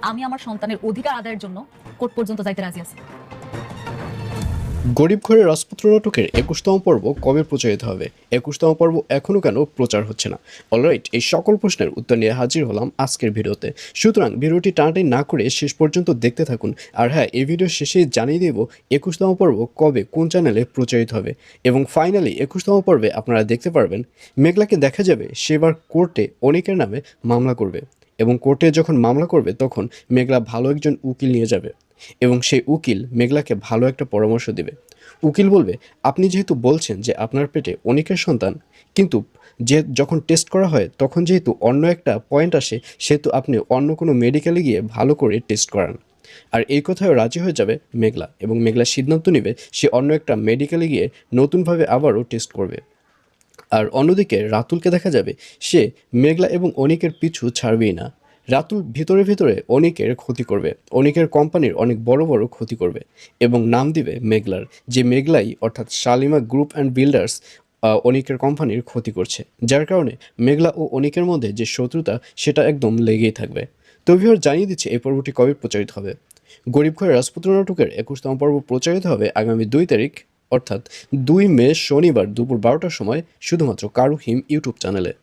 আমি আমার সন্তানের অধিকার আদায়ের জন্য কোর্ট পর্যন্ত যাইতে রাজি আছি। গরিব ঘরের রাজপুত্র নাটকের ২১তম পর্ব কবে প্রচারিত হবে? ২১তম পর্ব এখনও কেন প্রচার হচ্ছে না? অলরাইট, এই সকল প্রশ্নের উত্তর নিয়ে হাজির হলাম আজকের ভিডিওতে। সুতরাং ভিডিওটি টানাটানি না করে শেষ পর্যন্ত দেখতে থাকুন। আর হ্যাঁ, এই ভিডিও শেষে জানিয়ে দেব ২১তম পর্ব কবে কোন চ্যানেলে প্রচারিত হবে। এবং ফাইনালি ২১তম পর্বে আপনারা দেখতে পারবেন মেঘলাকে দেখা যাবে সেবার কোর্টে অনিকের নামে মামলা করবে, এবং কোর্টে যখন মামলা করবে তখন মেঘলা ভালো একজন উকিল নিয়ে যাবে, এবং সেই উকিল মেঘলাকে ভালো একটা পরামর্শ দেবে। উকিল বলবে, আপনি যেহেতু বলছেন যে আপনার পেটে অনিকের সন্তান, কিন্তু যখন টেস্ট করা হয় তখন যেহেতু অন্য একটা পয়েন্ট আসে, সেহেতু আপনি অন্য কোনো মেডিকেলে গিয়ে ভালো করে টেস্ট করান। আর এই কথায় রাজি হয়ে যাবে মেঘলা, এবং মেঘলা সিদ্ধান্ত নেবে সে অন্য একটা মেডিকেলে গিয়ে নতুনভাবে আবারও টেস্ট করবে। আর অন্যদিকে রাতুলকে দেখা যাবে সে মেঘলা এবং অনিকের পিছু ছাড়বেই না। রাতুল ভিতরে ভিতরে অনিকের ক্ষতি করবে, অনিকের কোম্পানির অনেক বড় বড় ক্ষতি করবে, এবং নাম দিবে মেঘলার, যে মেঘলাই অর্থাৎ শালিমা গ্রুপ অ্যান্ড বিল্ডার্স অনিকের কোম্পানির ক্ষতি করছে, যার কারণে মেঘলা ও অনিকের মধ্যে যে শত্রুতা সেটা একদম লেগেই থাকবে। তো ভিউয়ার, জানিয়ে দিচ্ছে এই পর্বটি কবে প্রচারিত হবে। গরিব ঘরের রাজপুত্র নাটকের ২১তম পর্ব প্রচারিত হবে আগামী ২ তারিখ, অর্থাৎ ২ মে শনিবার দুপুর ১২টার সময়, শুধুমাত্র কারু হিম ইউটিউব চ্যানেলে।